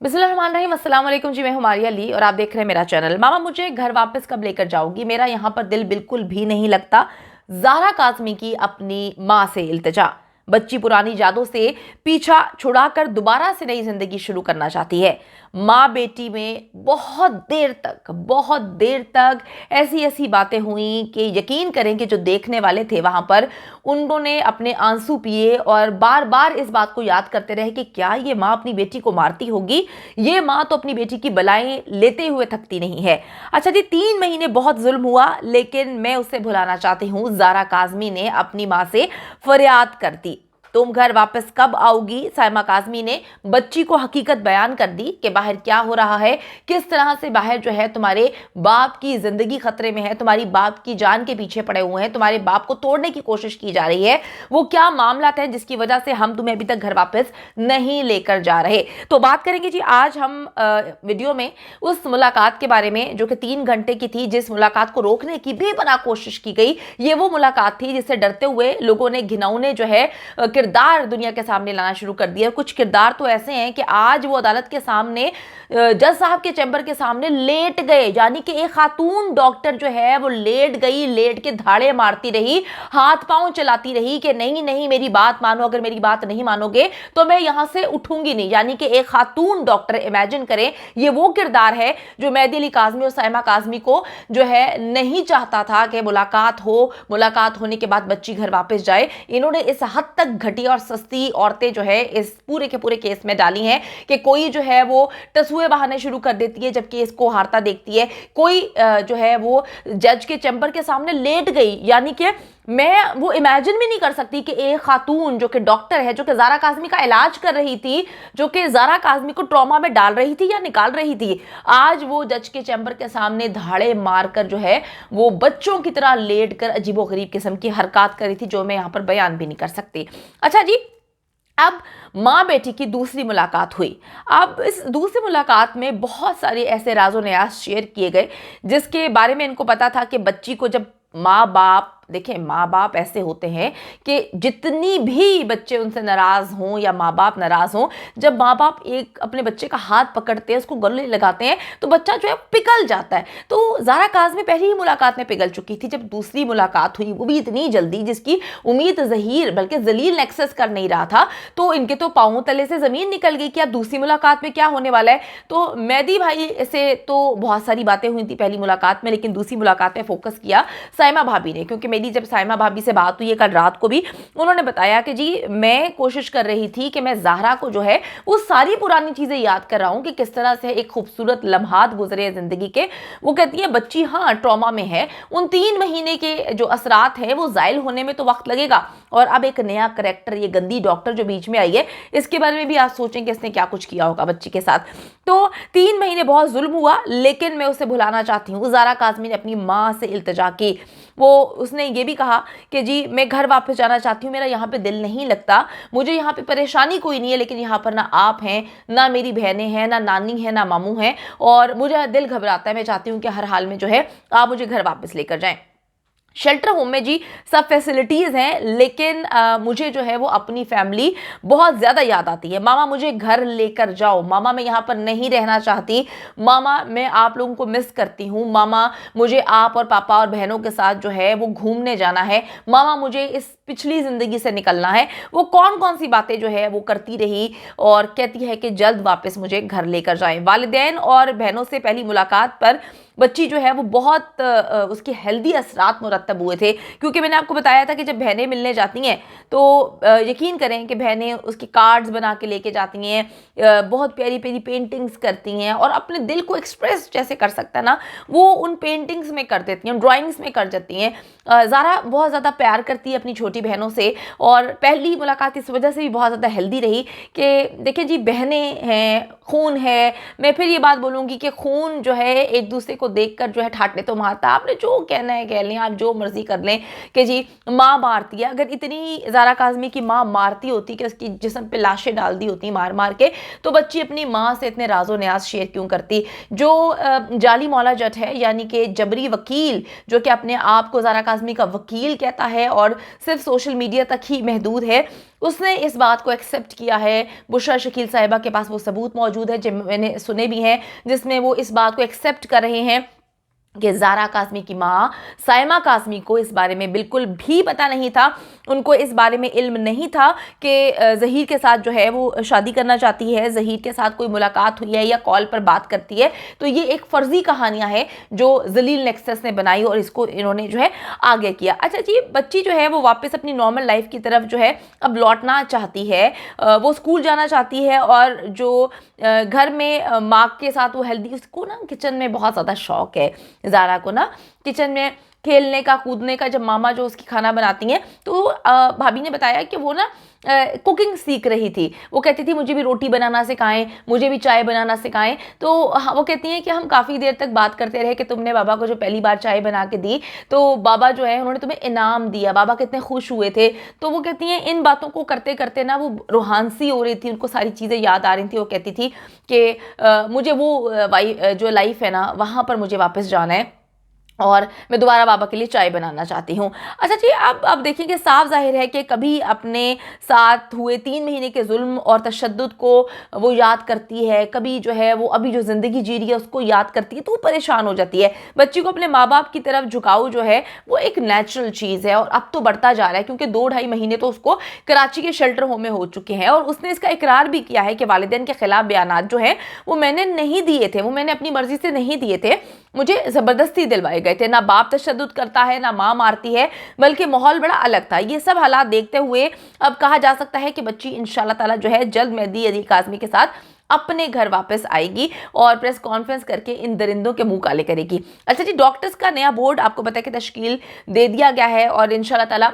बिस्मिल्लाहिर्रहमानिर्रहीम, अस्सलाम वालेकुम जी। मैं हूं मारिया अली और आप देख रहे हैं मेरा चैनल। मामा मुझे घर वापस कब लेकर जाओगी, मेरा यहाँ पर दिल बिल्कुल भी नहीं लगता। ज़ारा काज़मी की अपनी माँ से इल्तिजा। बच्ची पुरानी यादों से पीछा छुड़ाकर दोबारा से नई जिंदगी शुरू करना चाहती है। माँ बेटी में बहुत देर तक ऐसी ऐसी बातें हुई कि यकीन करें कि जो देखने वाले थे वहां पर, उन्होंने अपने आंसू पिए और बार बार इस बात को याद करते रहे कि क्या ये माँ अपनी बेटी को मारती होगी। ये माँ तो अपनी बेटी की बलाएं लेते हुए थकती नहीं है। अच्छा जी, 3 महीने बहुत जुल्म हुआ, लेकिन मैं उसे भुलाना चाहती हूँ। ज़ारा काज़मी ने अपनी माँ से फरियाद कर दी। तुम घर वापस कब आओगी? साइमा काज़मी ने बच्ची को हकीकत बयान कर दी कि बाहर क्या हो रहा है, किस तरह से बाहर जो है तुम्हारे बाप की जिंदगी खतरे में है, तुम्हारी बाप की जान के पीछे पड़े हुए हैं, तुम्हारे बाप को तोड़ने की कोशिश की जा रही है। वो क्या मामला है जिसकी वजह से हम तुम्हें अभी तक घर वापस नहीं लेकर जा रहे। तो बात करेंगे जी आज हम वीडियो में उस मुलाकात के बारे में जो कि 3 घंटे की थी, जिस मुलाकात को रोकने की बेपनाह कोशिश की गई। ये वो मुलाकात थी जिससे डरते हुए लोगों ने घिनौने जो है किरदार दुनिया के सामने लाना शुरू कर दिया। कुछ किरदार तो ऐसे हैं कि आज वो अदालत के सामने, जज साहब के चैम्बर के सामने लेट गए। यानी कि एक खातून डॉक्टर जो है वो लेट गई, लेट के धाड़े मारती रही, हाथ पांव चलाती रही कि नहीं नहीं मेरी बात मानो, अगर मेरी बात नहीं मानोगे तो मैं यहां से उठूंगी नहीं। यानी कि एक खातून डॉक्टर, इमेजिन करें, ये वो किरदार है जो मेहदी अली काज़मी और साइमा काज़मी को जो है नहीं चाहता था कि मुलाकात हो, मुलाकात होने के बाद बच्ची घर वापस जाए। इन्होंने इस हद तक घटिया और सस्ती औरतें जो है इस पूरे के पूरे केस में डाली हैं कि कोई जो है वो तस्वीरें बहाने शुरू कर देती है जब केस को हारता देखती है। कोई जो है वो जज के चैम्बर के सामने लेट गई। यानी कि मैं वो इमेजिन भी नहीं कर सकती कि एक खातून जो कि डॉक्टर है, जो कि ज़ारा काज़मी का इलाज कर रही थी, जो कि ज़ारा काज़मी को ट्रॉमा में डाल रही थी या निकाल रही थी, आज वो जज के चैम्बर के सामने धाड़े मारकर जो है वो बच्चों की तरह लेट कर अजीबोगरीब किस्म की हरकत कर रही थी, जो मैं यहाँ पर बयान भी नहीं कर सकती। अच्छा जी, अब माँ बेटी की दूसरी मुलाकात हुई। अब इस दूसरी मुलाकात में बहुत सारे ऐसे राज़ो न्याज शेयर किए गए जिसके बारे में इनको पता था कि बच्ची को जब माँ बाप, देखें माँ बाप ऐसे होते हैं कि जितनी भी बच्चे उनसे नाराज हों या माँ बाप नाराज हों, जब माँ बाप एक अपने बच्चे का हाथ पकड़ते हैं, उसको गले लगाते हैं, तो बच्चा जो है पिघल जाता है। तो ज़ारा काज़मी पहली ही मुलाकात में पिघल चुकी थी। जब दूसरी मुलाकात हुई, वो भी इतनी जल्दी जिसकी उम्मीद ज़हीर बल्कि जलील ने एक्सेस कर नहीं रहा था, तो इनके तो पाँव तले से ज़मीन निकल गई कि अब दूसरी मुलाकात में क्या होने वाला है। तो मेहदी भाई से तो बहुत सारी बातें हुई थी पहली मुलाकात में, लेकिन दूसरी मुलाकात में फोकस किया साइमा भाभी ने, क्योंकि मेरी जब साइमा भाभी से बात हुई है कल रात को भी, उन्होंने बताया कि जी मैं कोशिश कर रही थी कि मैं ज़ाहरा को जो है वो सारी पुरानी चीज़ें याद कर रहा हूँ कि किस तरह से एक खूबसूरत लम्हात गुजरे ज़िंदगी के। वो कहती है बच्ची हाँ ट्रॉमा में है, उन 3 महीने के जो असरात हैं वो ज़ाइल होने में तो वक्त लगेगा, और अब एक नया करेक्टर, ये गंदी डॉक्टर जो बीच में आई है, इसके बारे में भी आप सोचें कि इसने क्या कुछ किया होगा बच्ची के साथ। तो 3 महीने बहुत जुल्म हुआ, लेकिन मैं उसे भुलाना चाहती हूँ। ज़ारा काज़मी ने अपनी माँ से इल्तिजा की। उसने ये भी कहा कि जी मैं घर वापस जाना चाहती हूँ, मेरा यहाँ पे दिल नहीं लगता, मुझे यहाँ पे परेशानी कोई नहीं है, लेकिन यहाँ पर ना आप हैं, ना मेरी बहनें हैं, ना नानी है, ना मामू हैं, और मुझे दिल घबराता है। मैं चाहती हूँ कि हर हाल में जो है आप मुझे घर वापस लेकर जाएं। शेल्टर होम में जी सब फैसिलिटीज़ हैं, लेकिन मुझे जो है वो अपनी फैमिली बहुत ज़्यादा याद आती है। मामा मुझे घर लेकर जाओ, मामा मैं यहाँ पर नहीं रहना चाहती, मामा मैं आप लोगों को मिस करती हूँ, मामा मुझे आप और पापा और बहनों के साथ जो है वो घूमने जाना है, मामा मुझे इस पिछली ज़िंदगी से निकलना है। वो कौन कौन सी बातें जो है वो करती रही और कहती है कि जल्द वापस मुझे घर लेकर जाएं। वालिदैन और बहनों से पहली मुलाकात पर बच्ची जो है वो बहुत उसकी हेल्दी असरात मुरतब हुए थे, क्योंकि मैंने आपको बताया था कि जब बहनें मिलने जाती हैं तो यकीन करें कि बहनें उसकी कार्ड्स बना के लेके जाती हैं, बहुत प्यारी प्यारी पेंटिंग्स करती हैं, और अपने दिल को एक्सप्रेस जैसे कर सकता है ना, वो उन पेंटिंग्स में कर देती हैं, ड्राइंग्स में कर देती हैं। ज़ारा बहुत ज़्यादा प्यार करती है अपनी छोटी बहनों से, और पहली मुलाकात इस वजह से भी बहुत ज़्यादा हेल्दी रही कि देखिए जी बहनें हैं, खून है। मैं फिर ये बात बोलूँगी कि खून जो है एक दूसरे को देखकर जो है ठाटने तो मारता, आपने जो कहना है कह लें, आप जो जो मर्जी कर लें कि जी माँ मारती है। अगर इतनी ज़ारा काज़मी की माँ मारती होती कि उसकी जिस्म पे लाशें डाल दी होती मार मार के, तो बच्ची अपनी माँ से इतने राजो न्याज शेयर क्यों करती। जो जाली मौला जट है यानी कि जबरी वकील, जो कि अपने आप को ज़ारा काज़मी का वकील कहता है और सिर्फ सोशल मीडिया तक ही महदूद है, उसने इस बात को एक्सेप्ट किया है। बुशरा शकील साहिबा के पास वो सबूत मौजूद है, जो मैंने सुने भी हैं, जिसमें वो इस बात को एक्सेप्ट कर रहे हैं कि ज़ारा काज़मी की माँ साइमा काज़मी को इस बारे में बिल्कुल भी पता नहीं था। उनको इस बारे में इल्म नहीं था कि ज़हीर के साथ जो है वो शादी करना चाहती है, ज़हीर के साथ कोई मुलाकात हुई है या कॉल पर बात करती है। तो ये एक फ़र्ज़ी कहानियाँ हैं जो जलील नेक्सस ने बनाई और इसको इन्होंने जो है आगे किया। अच्छा जी, बच्ची जो है वो वापस अपनी नॉर्मल लाइफ की तरफ जो है अब लौटना चाहती है। वो स्कूल जाना चाहती है और जो घर में माँ के साथ वो हेल्दी, उसको ना किचन में बहुत ज़्यादा शौक है ज़ारा को ना, किचन में खेलने का कूदने का। जब मामा जो उसकी खाना बनाती हैं तो भाभी ने बताया कि वो ना कुकिंग सीख रही थी। वो कहती थी मुझे भी रोटी बनाना सिखाएं, मुझे भी चाय बनाना सिखाएं। तो वो कहती हैं कि हम काफ़ी देर तक बात करते रहे कि तुमने बाबा को जो पहली बार चाय बना के दी तो बाबा जो है उन्होंने तुम्हें इनाम दिया, बाबा कितने खुश हुए थे। तो वो कहती हैं इन बातों को करते करते ना वो रूहानसी हो रही थी, उनको सारी चीज़ें याद आ रही थी। वो कहती थी कि मुझे वो जो लाइफ है ना वहाँ पर मुझे वापस जाना है और मैं दोबारा बाबा के लिए चाय बनाना चाहती हूँ। अच्छा जी, अब देखिए कि साफ जाहिर है कि कभी अपने साथ हुए 3 महीने के जुल्म और तशद्दुद को वो याद करती है, कभी जो है वो अभी जो ज़िंदगी जी रही है उसको याद करती है, तो वो परेशान हो जाती है। बच्ची को अपने माँ बाप की तरफ झुकाव जो है वो एक नेचुरल चीज़ है और अब तो बढ़ता जा रहा है, क्योंकि 2-2.5 महीने तो उसको कराची के शेल्टर होम में हो चुके हैं और उसने इसका इकरार भी किया है कि वालिदैन के खिलाफ बयानात जो हैं वो मैंने नहीं दिए थे, वो मैंने अपनी मर्जी से नहीं दिए थे, मुझे ज़बरदस्ती दिलवाए गए थे। ना बाप तशद्दुद करता है, ना माँ मारती है, बल्कि माहौल बड़ा अलग था। ये सब हालात देखते हुए अब कहा जा सकता है कि बच्ची इंशाल्लाह ताला जो है जल्द मेहदी अली काज़मी के साथ अपने घर वापस आएगी और प्रेस कॉन्फ्रेंस करके इन दरिंदों के मुंह काले करेगी। अच्छा जी, डॉक्टर्स का नया बोर्ड आपको पता है कि तश्कील दे दिया गया है और इंशाल्लाह ताला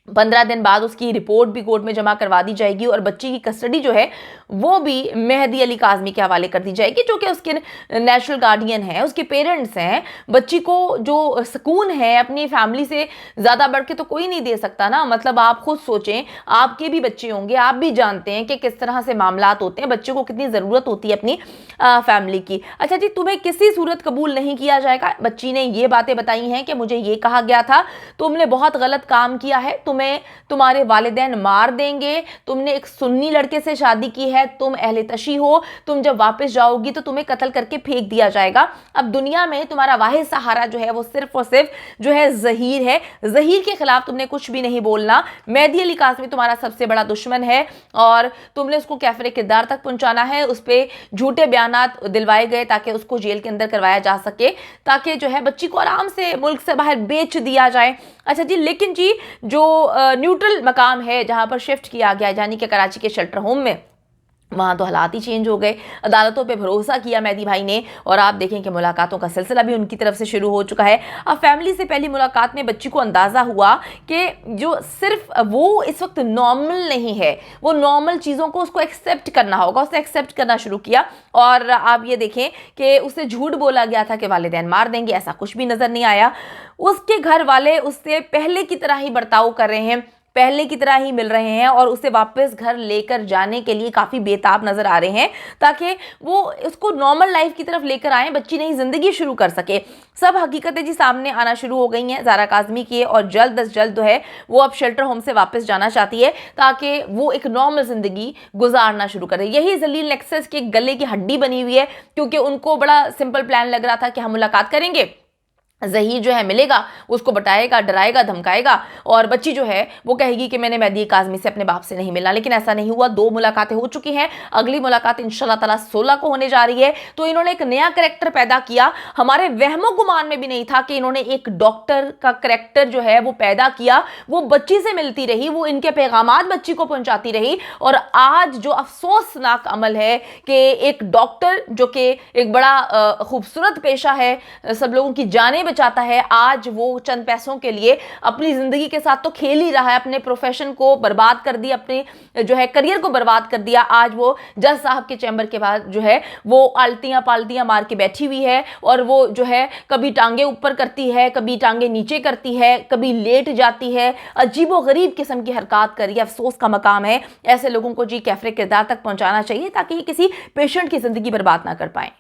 15 दिन बाद उसकी रिपोर्ट भी कोर्ट में जमा करवा दी जाएगी और बच्ची की कस्टडी जो है वो भी मेहदी अली काज़मी के हवाले कर दी जाएगी, जो कि उसके नेचुरल गार्डियन हैं, उसके पेरेंट्स हैं। बच्ची को जो सुकून है अपनी फैमिली से ज़्यादा बढ़ के तो कोई नहीं दे सकता ना। मतलब आप खुद सोचें, आपके भी बच्चे होंगे, आप भी जानते हैं कि किस तरह से मामलात होते हैं, बच्चे को कितनी ज़रूरत होती है अपनी फैमिली की। अच्छा जी, तुम्हें किसी सूरत कबूल नहीं किया जाएगा। बच्ची ने ये बातें बताई हैं कि मुझे ये कहा गया था तुमने बहुत गलत काम किया है, तुम्हें तुम्हारे वालिदैन मार देंगे, तुमने एक सुन्नी लड़के से शादी की है, तुम अहले तशी हो, तुम जब वापस जाओगी तो तुम्हें कत्ल करके फेंक दिया जाएगा। अब दुनिया में तुम्हारा वाहिद सहारा जो है वो सिर्फ और सिर्फ जो है ज़हीर है। ज़हीर के खिलाफ तुमने कुछ भी नहीं बोलना। मेहदी अली काज़मी तुम्हारा सबसे बड़ा दुश्मन है और तुमने उसको कैफरे किरदार तक पहुंचाना है। उस पर झूठे बयानात दिलवाए गए ताकि उसको जेल के अंदर करवाया जा सके, ताकि जो है बच्ची को आराम से मुल्क से बाहर बेच दिया जाए। अच्छा जी, लेकिन जी जो न्यूट्रल मकाम है जहां पर शिफ्ट किया गया यानी कि कराची के शेल्टर होम में, वहाँ तो हालात ही चेंज हो गए। अदालतों पे भरोसा किया मेहदी भाई ने और आप देखें कि मुलाकातों का सिलसिला भी उनकी तरफ से शुरू हो चुका है। अब फैमिली से पहली मुलाकात में बच्ची को अंदाज़ा हुआ कि जो सिर्फ वो इस वक्त नॉर्मल नहीं है, वो नॉर्मल चीज़ों को उसको एक्सेप्ट करना होगा। उसने एक्सेप्ट करना शुरू किया और आप ये देखें कि उससे झूठ बोला गया था कि वालिदैन मार देंगे, ऐसा कुछ भी नज़र नहीं आया। उसके घर वाले उससे पहले की तरह ही बर्ताव कर रहे हैं, पहले की तरह ही मिल रहे हैं और उसे वापस घर लेकर जाने के लिए काफ़ी बेताब नज़र आ रहे हैं ताकि वो उसको नॉर्मल लाइफ की तरफ लेकर आएँ, बच्ची नई ज़िंदगी शुरू कर सके। सब हकीकतें जी सामने आना शुरू हो गई हैं ज़ारा काज़मी की और जल्द अज जल्द जो है वो अब शेल्टर होम से वापस जाना चाहती है ताकि वो एक नॉर्मल ज़िंदगी गुजारना शुरू करे। यही जलील नेक्सस के गले की हड्डी बनी हुई है, क्योंकि उनको बड़ा सिंपल प्लान लग रहा था कि हम मुलाकात करेंगे, ज़हीर जो है मिलेगा, उसको बताएगा, डराएगा, धमकाएगा और बच्ची जो है वो कहेगी कि मैंने मेहदी काज़मी से अपने बाप से नहीं मिलना। लेकिन ऐसा नहीं हुआ। 2 मुलाकातें हो चुकी हैं, अगली मुलाकात इंशाल्लाह ताला 16 को होने जा रही है। तो इन्होंने एक नया करैक्टर पैदा किया। हमारे वहमो गुमान में भी नहीं था कि इन्होंने एक डॉक्टर का करैक्टर जो है वो पैदा किया। वो बच्ची से मिलती रही, वो इनके पैगामात बच्ची को पहुंचाती रही और आज जो अफसोसनाक अमल है कि एक डॉक्टर जो कि एक बड़ा खूबसूरत पेशा है, सब लोगों की जानें चाहता है, आज वो चंद पैसों के लिए अपनी जिंदगी के साथ तो खेल ही रहा है, अपने प्रोफेशन को बर्बाद कर दिया, अपने जो है करियर को बर्बाद कर दिया। आज वो जज साहब के चैम्बर के बाद जो है वो आलतियां पालतियां मार के बैठी हुई है, और वो जो है कभी टांगे ऊपर करती है, कभी टांगे नीचे करती है, कभी लेट जाती है, अजीबोगरीब किस्म की हरकत कर रही है। अफसोस का मकाम है, ऐसे लोगों को जी कैफरे किरदार तक पहुंचाना चाहिए ताकि ये किसी पेशेंट की जिंदगी बर्बाद ना कर पाए।